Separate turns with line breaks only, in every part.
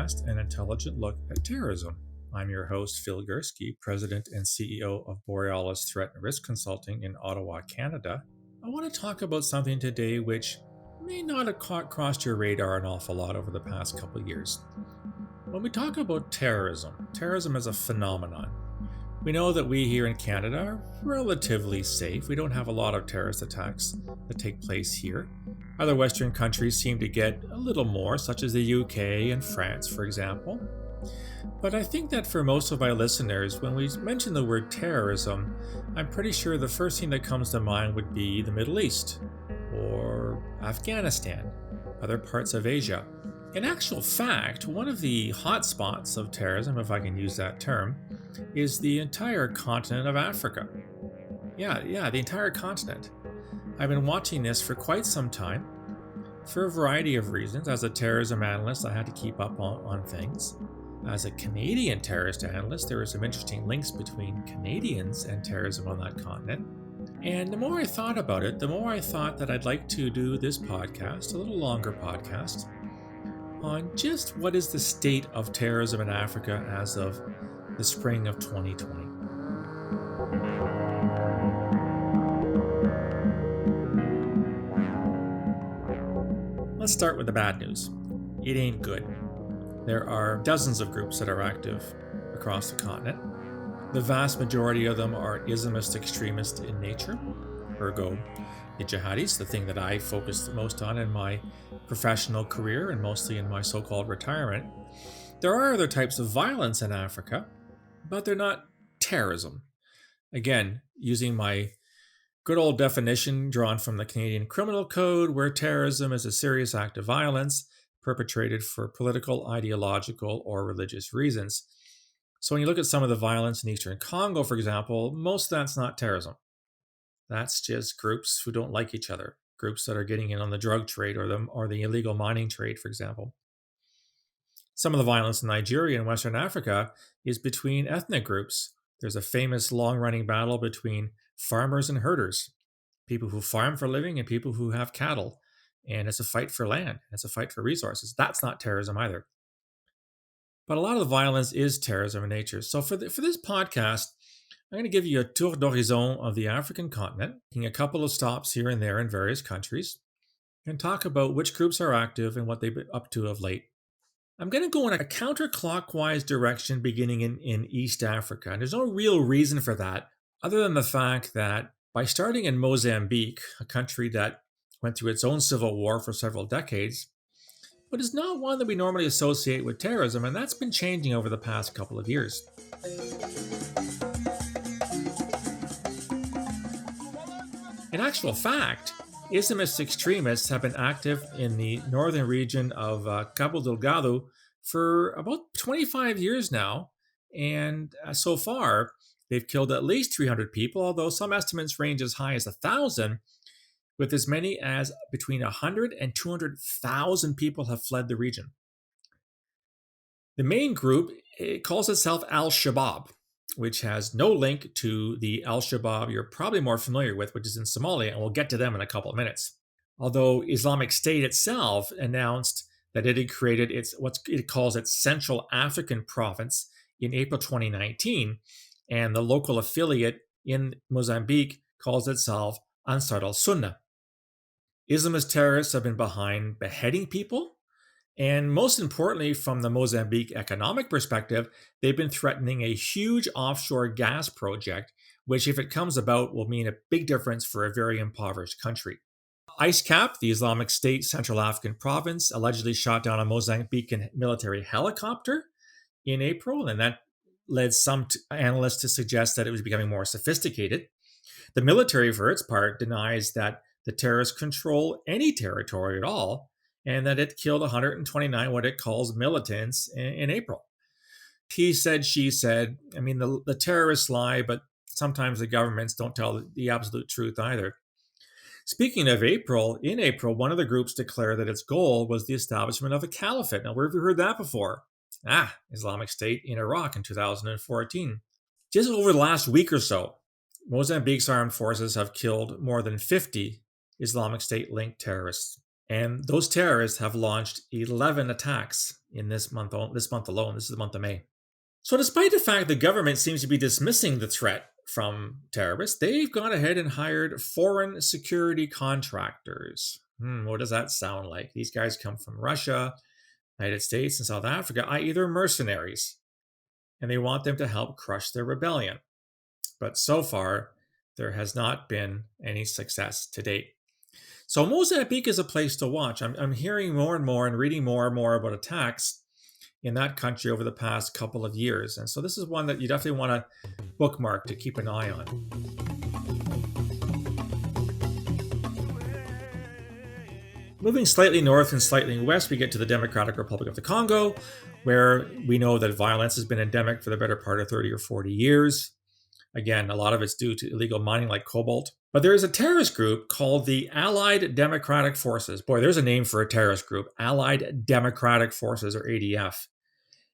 podcast, An Intelligent Look at Terrorism. I'm your host, Phil Gurski, President and CEO of Borealis Threat and Risk Consulting in Ottawa, Canada. I want to talk about something today which may not have crossed your radar an awful lot over the past couple of years. When we talk about terrorism is a phenomenon. We know that we here in Canada are relatively safe. We don't have a lot of terrorist attacks that take place here. Other Western countries seem to get a little more, such as the UK and France, for example. But I think that for most of my listeners, when we mention the word terrorism, I'm pretty sure the first thing that comes to mind would be the Middle East, or Afghanistan, other parts of Asia. In actual fact, one of the hotspots of terrorism, if I can use that term, is the entire continent of Africa. Yeah, the entire continent. I've been watching this for quite some time, for a variety of reasons. As a terrorism analyst, I had to keep up on things. As a Canadian terrorist analyst, there were some interesting links between Canadians and terrorism on that continent. And the more I thought about it, the more I thought that I'd like to do this podcast, a little longer podcast, on just what is the state of terrorism in Africa as of the spring of 2020. Let's start with the bad news. It ain't good. There are dozens of groups that are active across the continent. The vast majority of them are Islamist extremist in nature, ergo the jihadis, the thing that I focused most on in my professional career and mostly in my so-called retirement. There are other types of violence in Africa, but they're not terrorism. Again, using my good old definition drawn from the Canadian Criminal Code, where terrorism is a serious act of violence perpetrated for political, ideological, or religious reasons. So when you look at some of the violence in Eastern Congo, for example, most of that's not terrorism. That's just groups who don't like each other, groups that are getting in on the drug trade or the illegal mining trade, for example. Some of the violence in Nigeria and Western Africa is between ethnic groups. There's a famous long-running battle between farmers and herders, people who farm for a living and people who have cattle. And it's a fight for land. It's a fight for resources. That's not terrorism either. But a lot of the violence is terrorism in nature. So for this podcast, I'm going to give you a tour d'horizon of the African continent, taking a couple of stops here and there in various countries, and talk about which groups are active and what they've been up to of late. I'm going to go in a counterclockwise direction beginning in East Africa. And there's no real reason for that, other than the fact that by starting in Mozambique, a country that went through its own civil war for several decades, but is not one that we normally associate with terrorism, and that's been changing over the past couple of years. In actual fact, Islamist extremists have been active in the northern region of Cabo Delgado for about 25 years now, and so far, they've killed at least 300 people, although some estimates range as high as 1,000, with as many as between 100 and 200,000 people have fled the region. The main group calls itself Al-Shabaab, which has no link to the Al-Shabaab you're probably more familiar with, which is in Somalia, and we'll get to them in a couple of minutes. Although Islamic State itself announced that it had created what it calls its Central African Province in April 2019, and the local affiliate in Mozambique calls itself Ansar al-Sunnah. Islamist terrorists have been behind beheading people, and most importantly, from the Mozambique economic perspective, they've been threatening a huge offshore gas project, which, if it comes about, will mean a big difference for a very impoverished country. ISCAP, the Islamic State Central African Province, allegedly shot down a Mozambican military helicopter in April, and that led some analysts to suggest that it was becoming more sophisticated. The military, for its part, denies that the terrorists control any territory at all, and that it killed 129 what it calls militants in April. He said, she said. I mean, the terrorists lie, but sometimes the governments don't tell the absolute truth either. Speaking of April, in April, one of the groups declared that its goal was the establishment of a caliphate. Now, where have you heard that before? Islamic State in Iraq in 2014. Just over the last week or so, Mozambique's armed forces have killed more than 50 Islamic State-linked terrorists. And those terrorists have launched 11 attacks in this month alone. This is the month of May. So despite the fact the government seems to be dismissing the threat from terrorists, they've gone ahead and hired foreign security contractors. What does that sound like? These guys come from Russia, United States, and South Africa, i.e. they're mercenaries, and they want them to help crush their rebellion. But so far, there has not been any success to date. So Mozambique is a place to watch. I'm hearing more and more and reading more and more about attacks in that country over the past couple of years. And so this is one that you definitely want to bookmark to keep an eye on. Moving slightly north and slightly west, we get to the Democratic Republic of the Congo, where we know that violence has been endemic for the better part of 30 or 40 years. Again, a lot of it's due to illegal mining like cobalt. But there is a terrorist group called the Allied Democratic Forces. Boy, there's a name for a terrorist group, Allied Democratic Forces, or ADF.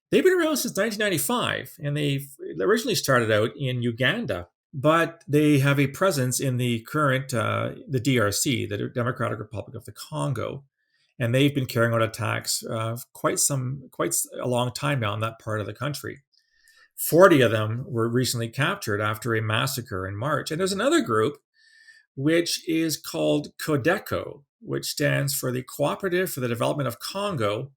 They've been around since 1995, and they originally started out in Uganda, but they have a presence in the current, the DRC, the Democratic Republic of the Congo. And they've been carrying out attacks quite a long time now in that part of the country. 40 of them were recently captured after a massacre in March. And there's another group, which is called CODECO, which stands for the Cooperative for the Development of Congo.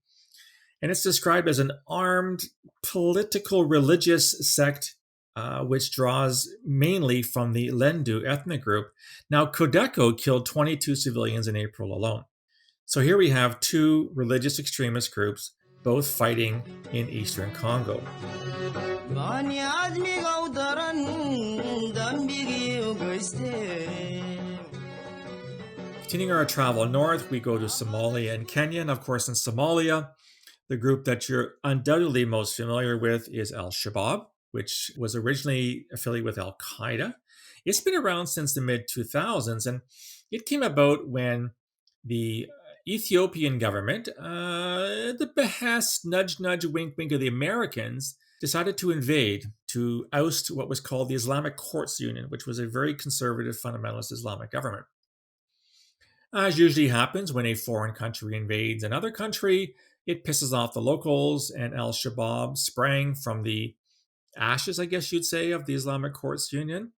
And it's described as an armed political religious sect, which draws mainly from the Lendu ethnic group. Now, CODECO killed 22 civilians in April alone. So here we have two religious extremist groups, both fighting in eastern Congo. Continuing our travel north, we go to Somalia and Kenya. And of course, in Somalia, the group that you're undoubtedly most familiar with is Al-Shabaab, which was originally affiliated with Al-Qaeda. It's been around since the mid-2000s, and it came about when the Ethiopian government, the behest, nudge, nudge, wink, wink of the Americans, decided to invade to oust what was called the Islamic Courts Union, which was a very conservative, fundamentalist Islamic government. As usually happens when a foreign country invades another country, it pisses off the locals, and Al-Shabaab sprang from the ashes, I guess you'd say, of the Islamic Courts Union.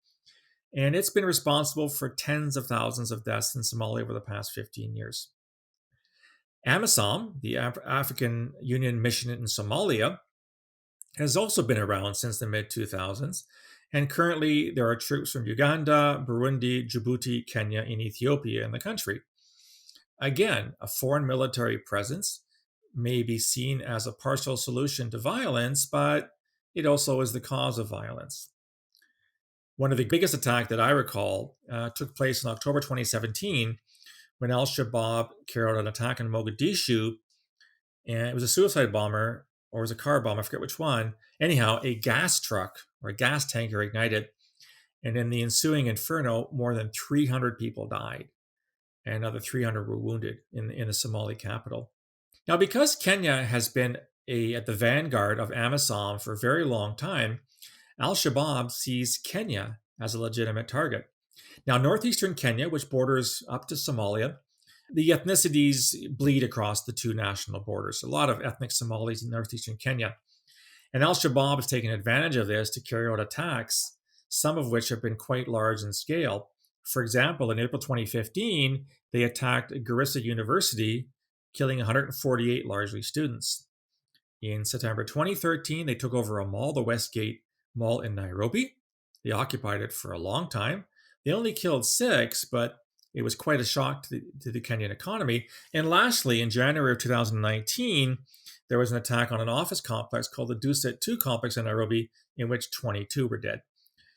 And it's been responsible for tens of thousands of deaths in Somalia over the past 15 years. AMISOM, the African Union Mission in Somalia, has also been around since the mid-2000s. And currently, there are troops from Uganda, Burundi, Djibouti, Kenya, and Ethiopia in the country. Again, a foreign military presence may be seen as a partial solution to violence, but it also is the cause of violence. One of the biggest attacks that I recall took place in October 2017 when Al-Shabaab carried out an attack in Mogadishu, and it was a suicide bomber, or it was a car bomb, I forget which one. Anyhow, a gas truck or a gas tanker ignited, and in the ensuing inferno, more than 300 people died, and another 300 were wounded in the Somali capital. Now, because Kenya has been at the vanguard of AMISOM for a very long time, Al-Shabaab sees Kenya as a legitimate target. Now, northeastern Kenya, which borders up to Somalia, the ethnicities bleed across the two national borders. A lot of ethnic Somalis in northeastern Kenya. And Al-Shabaab has taken advantage of this to carry out attacks, some of which have been quite large in scale. For example, in April 2015, they attacked Garissa University, killing 148 largely students. In September 2013, they took over a mall, the Westgate Mall in Nairobi. They occupied it for a long time. They only killed 6, but it was quite a shock to the Kenyan economy. And lastly, in January of 2019, there was an attack on an office complex called the Dusit 2 complex in Nairobi, in which 22 were dead.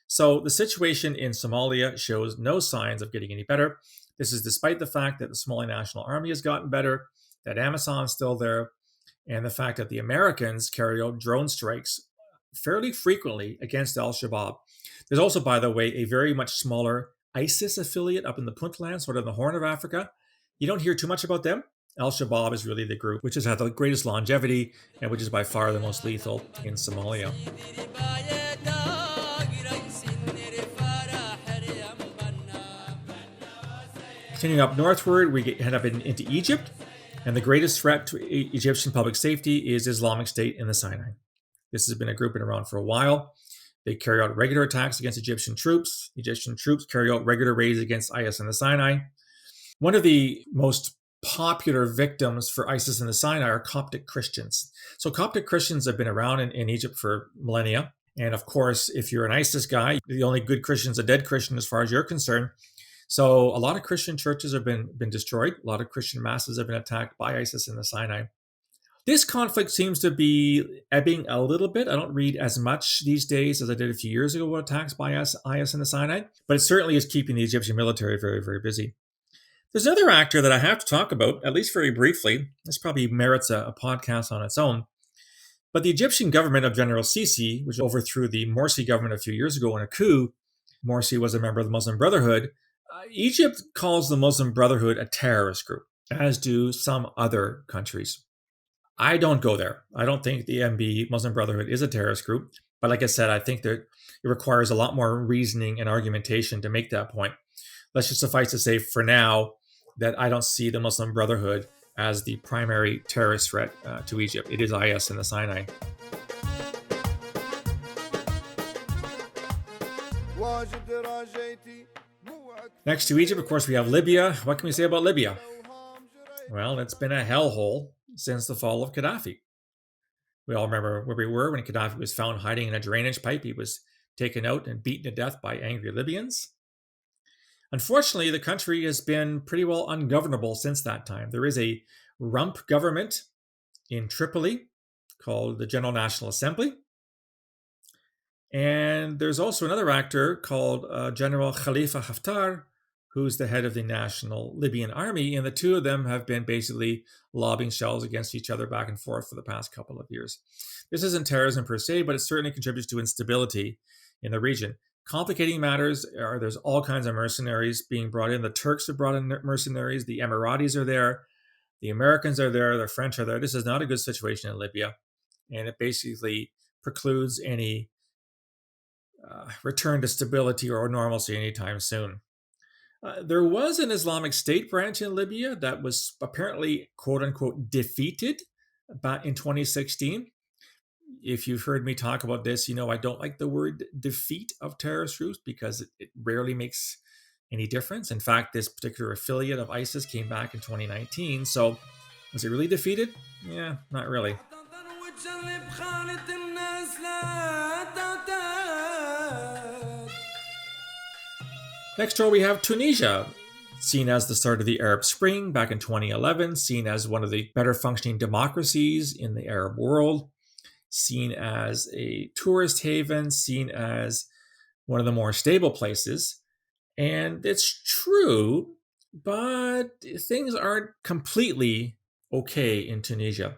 So the situation in Somalia shows no signs of getting any better. This is despite the fact that the Somali National Army has gotten better, that AMISOM is still there, and the fact that the Americans carry out drone strikes fairly frequently against Al-Shabaab. There's also, by the way, a very much smaller ISIS affiliate up in the Puntland, sort of the Horn of Africa. You don't hear too much about them. Al-Shabaab is really the group which has had the greatest longevity and which is by far the most lethal in Somalia. Continuing up northward, we head up into Egypt, and the greatest threat to Egyptian public safety is Islamic State in the Sinai. This has been a group been around for a while. They carry out regular attacks against Egyptian troops. Egyptian troops carry out regular raids against IS in the Sinai. One of the most popular victims for ISIS in the Sinai are Coptic Christians. So Coptic Christians have been around in Egypt for millennia. And of course, if you're an ISIS guy, the only good Christian is a dead Christian as far as you're concerned. So a lot of Christian churches have been destroyed. A lot of Christian masses have been attacked by ISIS in the Sinai. This conflict seems to be ebbing a little bit. I don't read as much these days as I did a few years ago about attacks by IS in the Sinai, but it certainly is keeping the Egyptian military very, very busy. There's another actor that I have to talk about, at least very briefly. This probably merits a podcast on its own. But the Egyptian government of General Sisi, which overthrew the Morsi government a few years ago in a coup, Morsi was a member of the Muslim Brotherhood. Egypt calls the Muslim Brotherhood a terrorist group, as do some other countries. I don't go there. I don't think the MB, Muslim Brotherhood, is a terrorist group. But like I said, I think that it requires a lot more reasoning and argumentation to make that point. Let's just suffice to say for now that I don't see the Muslim Brotherhood as the primary terrorist threat to Egypt. It is IS in the Sinai. Next to Egypt, of course, we have Libya. What can we say about Libya? Well, it's been a hellhole since the fall of Gaddafi. We all remember where we were when Gaddafi was found hiding in a drainage pipe. He was taken out and beaten to death by angry Libyans. Unfortunately, the country has been pretty well ungovernable since that time. There is a rump government in Tripoli called the General National Assembly. And there's also another actor called General Khalifa Haftar, who's the head of the National Libyan Army. And the two of them have been basically lobbing shells against each other back and forth for the past couple of years. This isn't terrorism per se, but it certainly contributes to instability in the region. Complicating matters are there's all kinds of mercenaries being brought in. The Turks have brought in mercenaries. The Emiratis are there. The Americans are there. The French are there. This is not a good situation in Libya. And it basically precludes any return to stability or normalcy anytime soon. There was an Islamic State branch in Libya that was apparently, quote unquote, defeated back in 2016. If you've heard me talk about this, you know I don't like the word defeat of terrorist groups because it rarely makes any difference. In fact, this particular affiliate of ISIS came back in 2019. So was it really defeated? Yeah, not really. Next door, we have Tunisia, seen as the start of the Arab Spring back in 2011, seen as one of the better functioning democracies in the Arab world, seen as a tourist haven, seen as one of the more stable places. And it's true, but things aren't completely okay in Tunisia.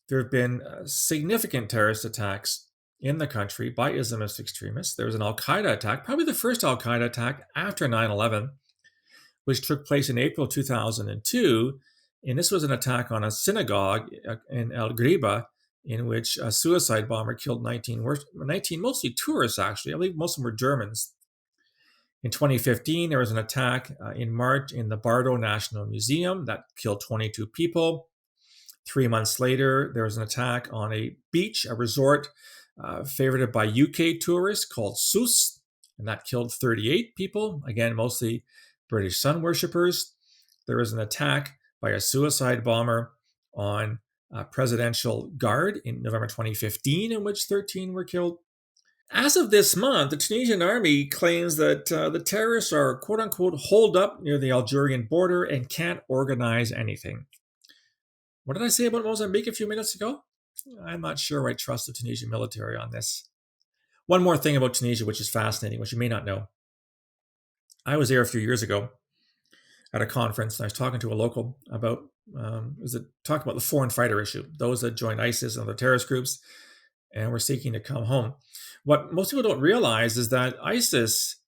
There have been significant terrorist attacks in the country by Islamist extremists. There was an Al-Qaeda attack, probably the first Al-Qaeda attack after 9/11, which took place in April 2002. And this was an attack on a synagogue in El Griba, in which a suicide bomber killed 19 mostly tourists, actually. I believe most of them were Germans. In 2015, there was an attack in March in the Bardo National Museum that killed 22 people. 3 months later, there was an attack on a beach, a resort favorited by UK tourists called Sousse, and that killed 38 people, again, mostly British sun worshippers. There was an attack by a suicide bomber on a presidential guard in November 2015, in which 13 were killed. As of this month, the Tunisian army claims that the terrorists are, quote unquote, holed up near the Algerian border and can't organize anything. What did I say about Mozambique a few minutes ago? I'm not sure I trust the Tunisian military on this. One more thing about Tunisia, which is fascinating, which you may not know. I was there a few years ago at a conference, and I was talking to a local about talking about the foreign fighter issue, those that joined ISIS and other terrorist groups and were seeking to come home. What most people don't realize is that ISIS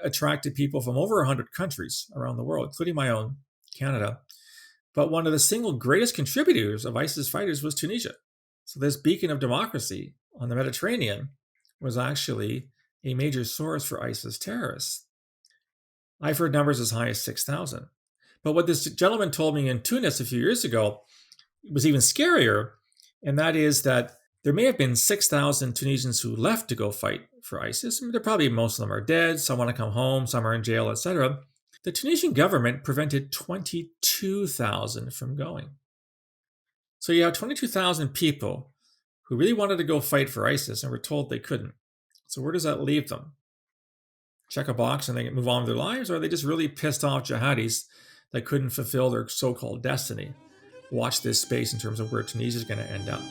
attracted people from over 100 countries around the world, including my own, Canada. But one of the single greatest contributors of ISIS fighters was Tunisia. So this beacon of democracy on the Mediterranean was actually a major source for ISIS terrorists. I've heard numbers as high as 6,000. But what this gentleman told me in Tunis a few years ago was even scarier, and that is that there may have been 6,000 Tunisians who left to go fight for ISIS. I mean, they're probably most of them are dead, some want to come home, some are in jail, etc. The Tunisian government prevented 22,000 from going. So you have 22,000 people who really wanted to go fight for ISIS and were told they couldn't. So where does that leave them? Check a box and they move on with their lives, or are they just really pissed off jihadis that couldn't fulfill their so-called destiny? Watch this space in terms of where Tunisia is going to end up.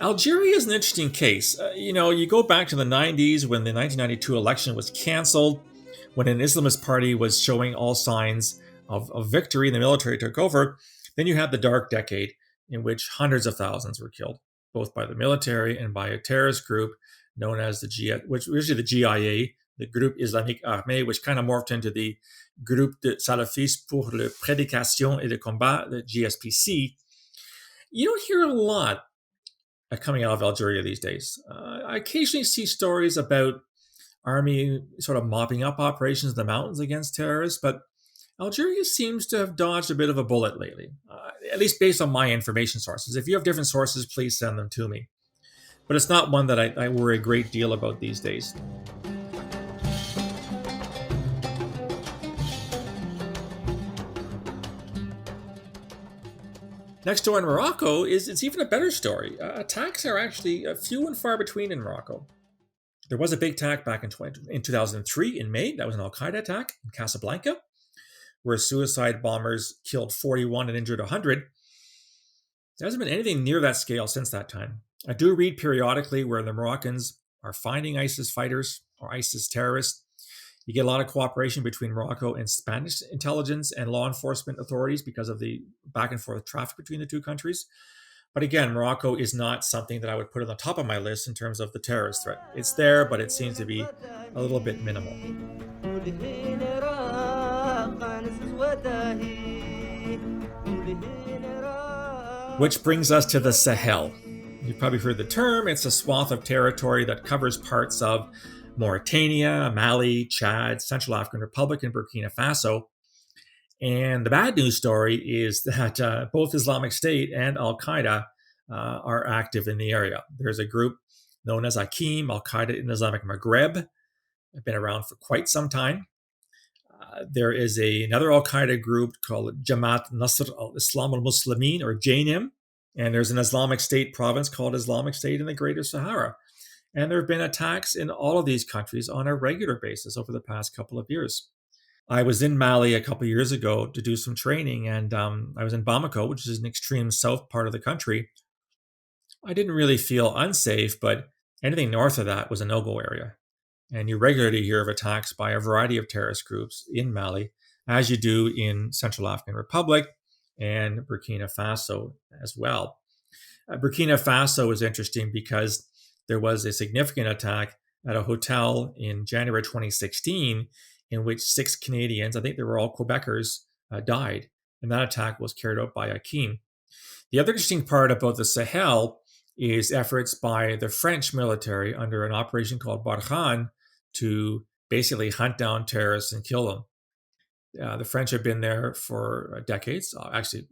Algeria is an interesting case. You go back to the 90s when the 1992 election was canceled, when an Islamist party was showing all signs of victory and the military took over. Then you had the dark decade in which hundreds of thousands were killed, both by the military and by a terrorist group known as the GIA, the Groupe Islamique Armé, which kind of morphed into the Groupe de Salafistes pour la Prédication et le Combat, the GSPC. You don't hear a lot coming out of Algeria these days. I occasionally see stories about army sort of mopping up operations in the mountains against terrorists, but Algeria seems to have dodged a bit of a bullet lately, at least based on my information sources. If you have different sources, please send them to me. But it's not one that I worry a great deal about these days. Next door in Morocco it's even a better story. Attacks are actually few and far between in Morocco. There was a big attack back in 2003 in May. That was an Al-Qaeda attack in Casablanca, where suicide bombers killed 41 and injured 100. There hasn't been anything near that scale since that time. I do read periodically where the Moroccans are finding ISIS fighters or ISIS terrorists. You get a lot of cooperation between Morocco and Spanish intelligence and law enforcement authorities because of the back and forth traffic between the two countries. But again, Morocco is not something that I would put on the top of my list in terms of the terrorist threat. It's there, but it seems to be a little bit minimal. Which brings us to the Sahel. You've probably heard the term. It's a swath of territory that covers parts of Mauritania, Mali, Chad, Central African Republic, and Burkina Faso. And the bad news story is that both Islamic State and Al-Qaeda are active in the area. There's a group known as Akim, Al-Qaeda in Islamic Maghreb. They've been around for quite some time. There is another Al-Qaeda group called Jamaat Nasr al-Islam al-Muslimin, or JNIM. And there's an Islamic State province called Islamic State in the Greater Sahara. And there have been attacks in all of these countries on a regular basis over the past couple of years. I was in Mali a couple of years ago to do some training, and I was in Bamako, which is an extreme south part of the country. I didn't really feel unsafe, but anything north of that was a no-go area. And you regularly hear of attacks by a variety of terrorist groups in Mali, as you do in Central African Republic and Burkina Faso as well. Burkina Faso is interesting because there was a significant attack at a hotel in January 2016 in which 6 Canadians, I think they were all Quebecers, died. And that attack was carried out by Akim. The other interesting part about the Sahel is efforts by the French military under an operation called Barkhane to basically hunt down terrorists and kill them. The French have been there for decades, actually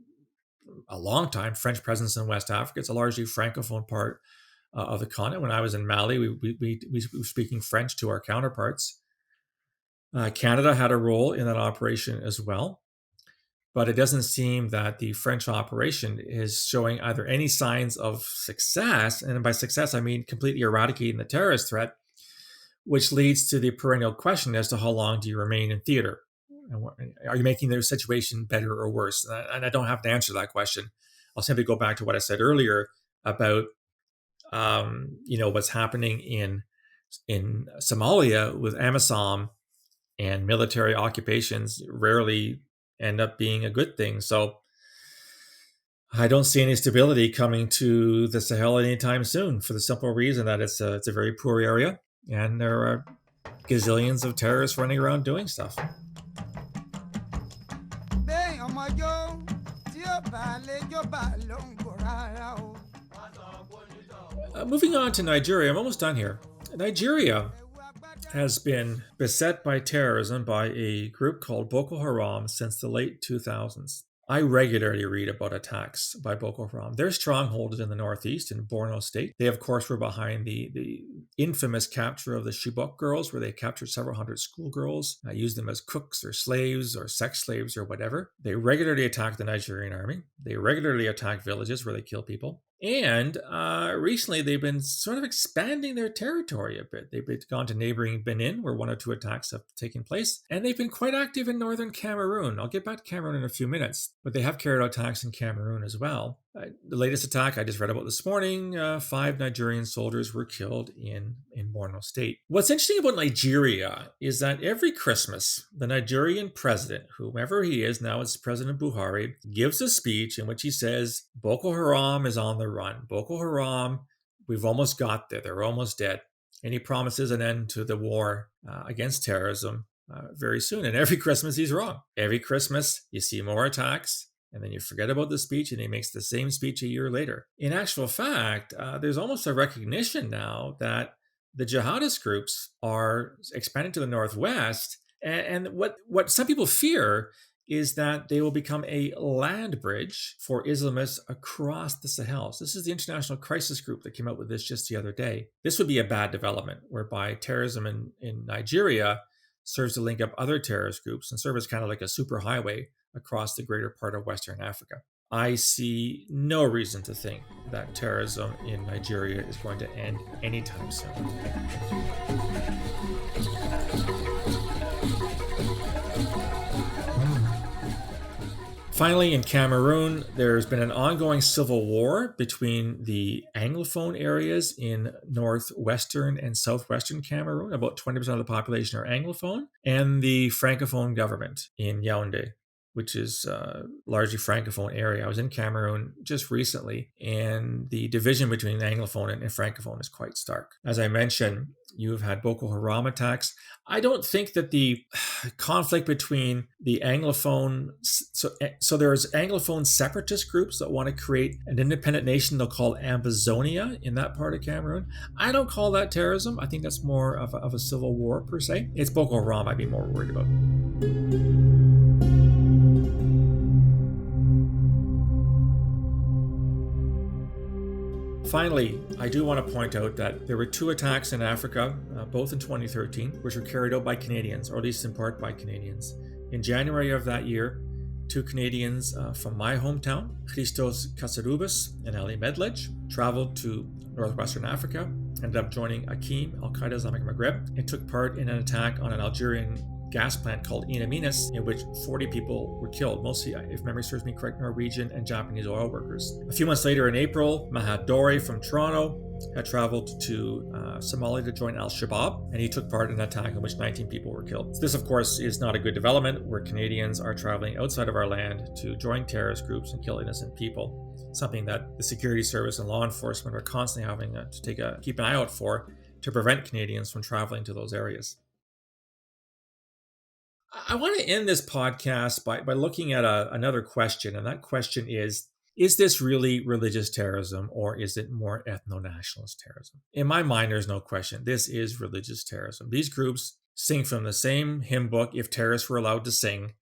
a long time. French presence in West Africa. It's a largely francophone part of the continent. When I was in Mali, we were speaking French to our counterparts. Canada had a role in that operation as well. But it doesn't seem that the French operation is showing either any signs of success, and by success I mean completely eradicating the terrorist threat, which leads to the perennial question as to how long do you remain in theater? Are you making their situation better or worse? And I don't have to answer that question. I'll simply go back to what I said earlier about what's happening in Somalia with AMISOM, and military occupations rarely end up being a good thing. So I don't see any stability coming to the Sahel anytime soon, for the simple reason that it's a very poor area and there are gazillions of terrorists running around doing stuff. Moving on to Nigeria, I'm almost done here. Nigeria has been beset by terrorism by a group called Boko Haram since the late 2000s. I regularly read about attacks by Boko Haram. Their stronghold is in the northeast in Borno State. They, of course, were behind the infamous capture of the Chibok girls, where they captured several hundred schoolgirls, used them as cooks or slaves or sex slaves or whatever. They regularly attack the Nigerian army. They regularly attack villages where they kill people. And recently, they've been sort of expanding their territory a bit. They've gone to neighboring Benin, where one or two attacks have taken place. And they've been quite active in northern Cameroon. I'll get back to Cameroon in a few minutes. But they have carried out attacks in Cameroon as well. The latest attack I just read about this morning, 5 Nigerian soldiers were killed in Borno State. What's interesting about Nigeria is that every Christmas, the Nigerian president, whomever he is, now it's President Buhari, gives a speech in which he says, Boko Haram is on the run. Boko Haram, we've almost got there. They're almost dead. And he promises an end to the war against terrorism very soon. And every Christmas, he's wrong. Every Christmas, you see more attacks. And then you forget about the speech and he makes the same speech a year later. In actual fact, there's almost a recognition now that the jihadist groups are expanding to the northwest. And what some people fear is that they will become a land bridge for Islamists across the Sahel. So this is the International Crisis Group that came out with this just the other day. This would be a bad development, whereby terrorism in Nigeria serves to link up other terrorist groups and serve as kind of like a superhighway across the greater part of Western Africa. I see no reason to think that terrorism in Nigeria is going to end anytime soon. Finally, in Cameroon, there's been an ongoing civil war between the Anglophone areas in northwestern and southwestern Cameroon. About 20% of the population are Anglophone, and the Francophone government in Yaoundé, which is a largely Francophone area. I was in Cameroon just recently, and the division between Anglophone and Francophone is quite stark. As I mentioned, you've had Boko Haram attacks. I don't think that the conflict between the Anglophone, so there's Anglophone separatist groups that want to create an independent nation they'll call Ambazonia in that part of Cameroon. I don't call that terrorism. I think that's more of a civil war per se. It's Boko Haram I'd be more worried about. Finally, I do want to point out that there were 2 attacks in Africa, both in 2013, which were carried out by Canadians, or at least in part by Canadians. In January of that year, 2 Canadians from my hometown, Christos Kasarubis and Ali Medledge, traveled to northwestern Africa, ended up joining Akim, Al-Qaeda Islamic Maghreb, and took part in an attack on an Algerian gas plant called Inaminas, in which 40 people were killed, mostly, if memory serves me correct, Norwegian and Japanese oil workers. A few months later in April, Mahad Dore from Toronto had traveled to Somalia to join Al-Shabaab, and he took part in an attack in which 19 people were killed. This, of course, is not a good development, where Canadians are traveling outside of our land to join terrorist groups and kill innocent people, something that the security service and law enforcement are constantly having to keep an eye out for to prevent Canadians from traveling to those areas. I want to end this podcast by looking at another question, and that question is this really religious terrorism, or is it more ethno-nationalist terrorism? In my mind, there's no question. This is religious terrorism. These groups sing from the same hymn book, if terrorists were allowed to sing,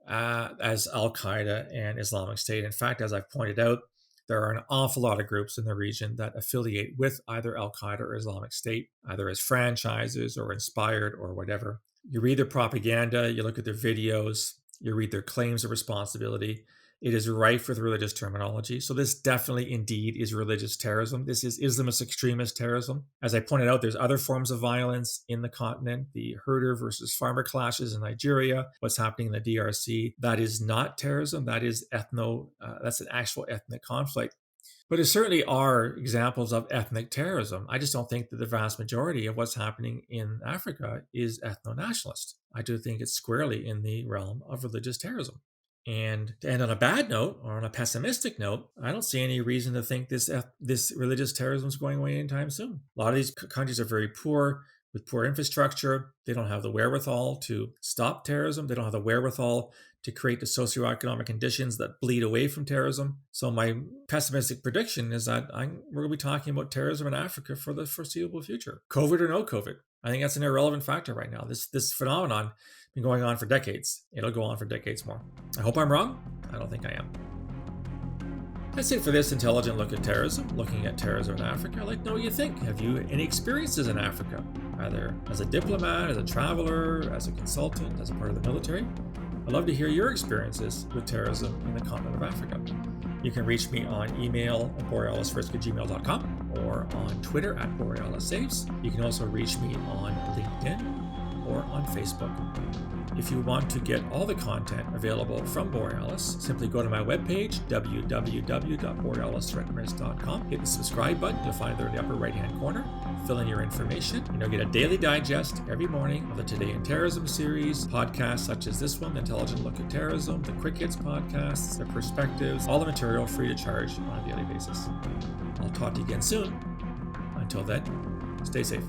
as Al-Qaeda and Islamic State. In fact, as I've pointed out, there are an awful lot of groups in the region that affiliate with either Al-Qaeda or Islamic State, either as franchises or inspired or whatever. You read their propaganda, you look at their videos, you read their claims of responsibility. It is rife with religious terminology. So this definitely indeed is religious terrorism. This is Islamist extremist terrorism. As I pointed out, there's other forms of violence in the continent, the herder versus farmer clashes in Nigeria, what's happening in the DRC. That is not terrorism. That is that's an actual ethnic conflict. But there certainly are examples of ethnic terrorism. I just don't think that the vast majority of what's happening in Africa is ethno-nationalist. I do think it's squarely in the realm of religious terrorism. And to end on a bad note, or on a pessimistic note, I don't see any reason to think this religious terrorism is going away anytime soon. A lot of these countries are very poor, with poor infrastructure. They don't have the wherewithal to stop terrorism. They don't have the wherewithal to create the socioeconomic conditions that bleed away from terrorism. So my pessimistic prediction is that we're going to be talking about terrorism in Africa for the foreseeable future. COVID or no COVID. I think that's an irrelevant factor right now. This phenomenon has been going on for decades. It'll go on for decades more. I hope I'm wrong. I don't think I am. That's it for this intelligent look at terrorism, looking at terrorism in Africa. I'd like to know what you think. Have you any experiences in Africa, either as a diplomat, as a traveler, as a consultant, as a part of the military? I'd love to hear your experiences with terrorism in the continent of Africa. You can reach me on email at borealisrisk@gmail.com or on Twitter at BorealisSaves. You can also reach me on LinkedIn or on Facebook. If you want to get all the content available from Borealis, simply go to my webpage, www.borealisthreatandrisk.com. Hit the subscribe button. You'll find it there in the upper right-hand corner. Fill in your information, and you'll get a daily digest every morning of the Today in Terrorism series, podcasts such as this one, The Intelligent Look at Terrorism, the Quick Hits podcasts, the Perspectives, all the material free to charge on a daily basis. I'll talk to you again soon. Until then, stay safe.